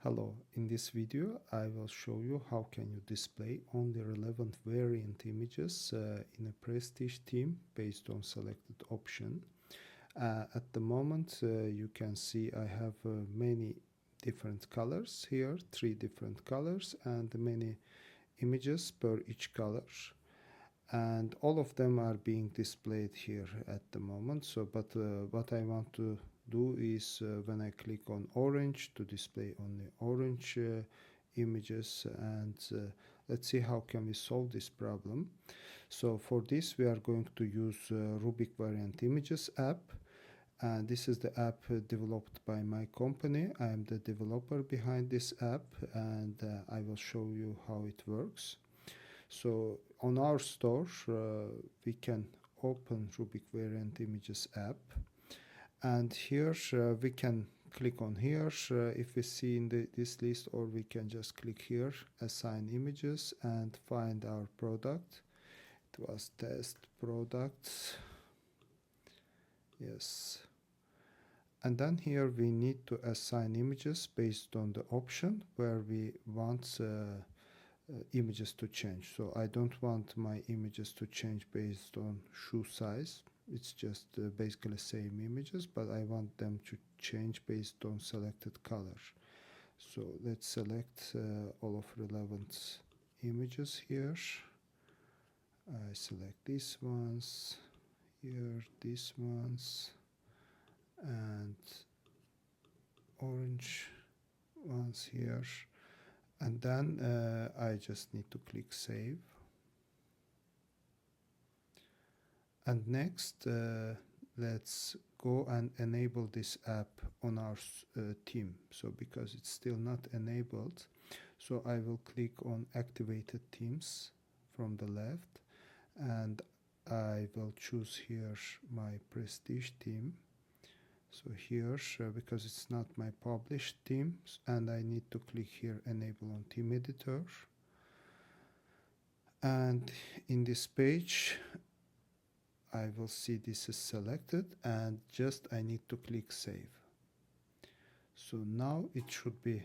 Hello, in this video I will show you how can you display only relevant variant images in a Prestige theme based on selected option. At the moment you can see I have many different colors here, 3 different colors and many images per each color. And all of them are being displayed here at the moment. But what I want to do is when I click on orange to display only orange images, and let's see how can we solve this problem. So for this we are going to use Rubik Variant Images app, and this is the app developed by my company. I am the developer behind this app, and I will show you how it works. So on our store we can open Rubik Variant Images app, and here we can click on here if we see in this list, or we can just click here, assign images, and find our product. It was test products, yes. And then here we need to assign images based on the option where we want images to change. So I don't want my images to change based on shoe size. It's just basically same images, but I want them to change based on selected color. So let's select all of relevant images here. I select these ones here, these ones, and orange ones here. And then I just need to click save. And next let's go and enable this app on our theme. So because it's still not enabled, so I will click on activated themes from the left, and I will choose here my Prestige theme. So here, because it's not my published theme, and I need to click here enable on theme editor. And in this page I will see this is selected, and just I need to click save. So now it should be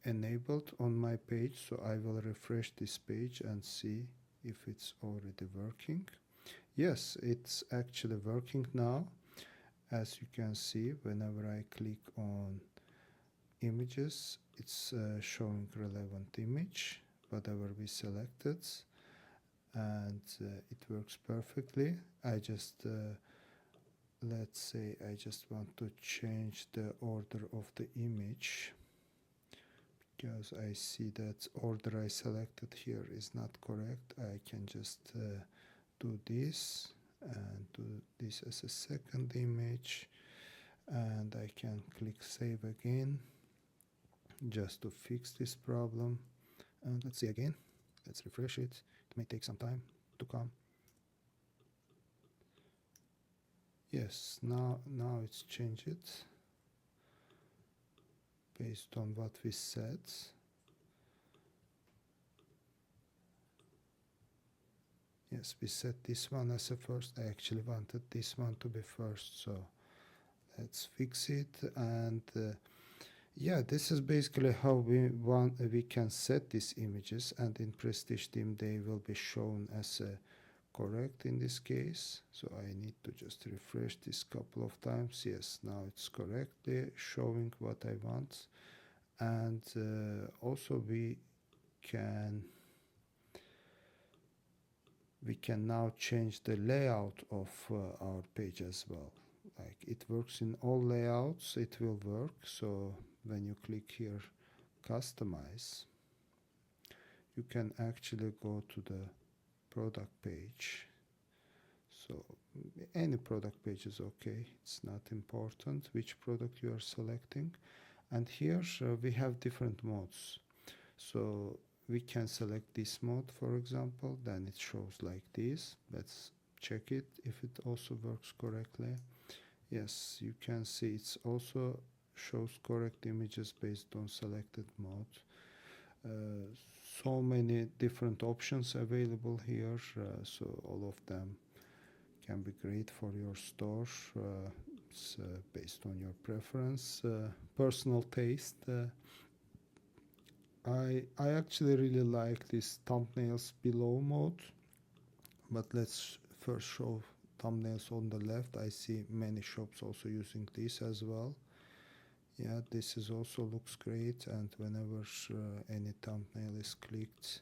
enabled on my page. So I will refresh this page and see if it's already working. Yes, it's actually working now. As you can see, whenever I click on images, it's showing relevant image, whatever we selected, and it works perfectly. I just let's say I just want to change the order of the image, because I see that order I selected here is not correct. I can just do this and do this as a second image, and I can click save again just to fix this problem. And let's see again, let's refresh it. It may take some time to come. Yes, now it's changed it based on what we said. Yes, we set this one as a first. I actually wanted this one to be first, so let's fix it. And yeah, this is basically how we can set these images, and in Prestige theme they will be shown as correct in this case. So I need to just refresh this couple of times. Yes, now it's correctly showing what I want. And also we can now change the layout of our page as well. Like, it works in all layouts, it will work. So when you click here customize, you can actually go to the product page. So any product page is okay, it's not important which product you are selecting. And here we have different modes. So we can select this mode, for example, then it shows like this. Let's check it if it also works correctly. Yes, you can see it's also shows correct images based on selected mode. So many different options available here, so all of them can be great for your store. It's based on your preference, personal taste. I actually really like this thumbnails below mode, but let's first show thumbnails on the left. I see many shops also using this as well. Yeah, this is also looks great, and whenever any thumbnail is clicked,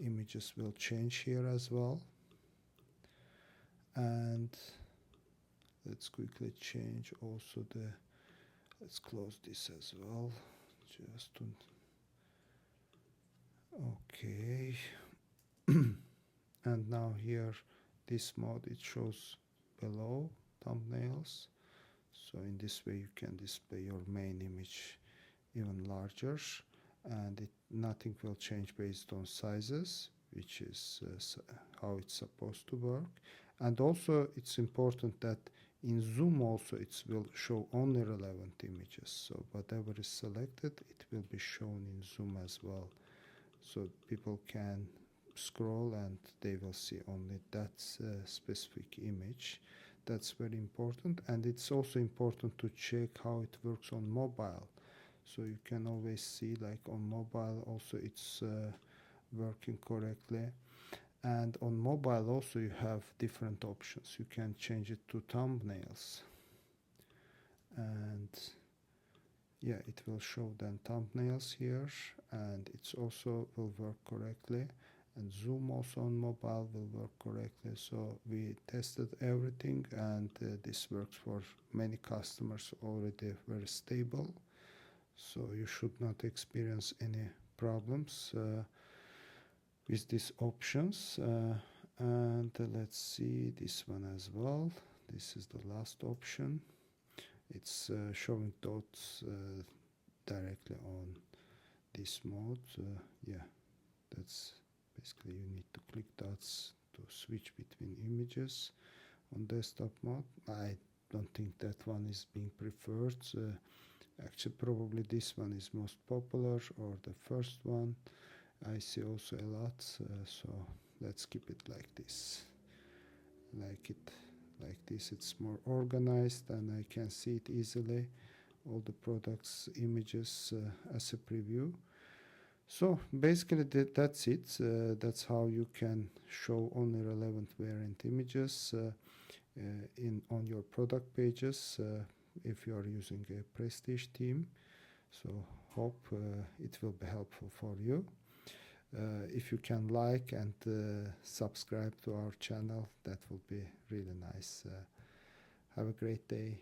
images will change here as well. And let's quickly change also the, let's close this as well, just to, okay. And now here, this mode, it shows below thumbnails. So in this way you can display your main image even larger, and nothing will change based on sizes, which is how it's supposed to work. And also it's important that in zoom also it will show only relevant images, so whatever is selected, it will be shown in zoom as well, so people can scroll and they will see only that specific image. That's very important. And it's also important to check how it works on mobile, so you can always see like on mobile also it's working correctly. And on mobile also you have different options. You can change it to thumbnails, and yeah, it will show then thumbnails here, and it's also will work correctly. And zoom also on mobile will work correctly. So we tested everything, and this works for many customers already, very stable, so you should not experience any problems with these options. And let's see this one as well. This is the last option. It's showing dots directly on this mode. Yeah, that's basically, you need to click dots to switch between images on desktop mode. I don't think that one is being preferred. Actually, probably this one is most popular, or the first one. I see also a lot, so let's keep it like this. Like this, it's more organized, and I can see it easily, all the products images as a preview. So basically that's it. That's how you can show only relevant variant images on your product pages if you are using a prestige theme. So hope it will be helpful for you. If you can like and subscribe to our channel, that will be really nice. Have a great day.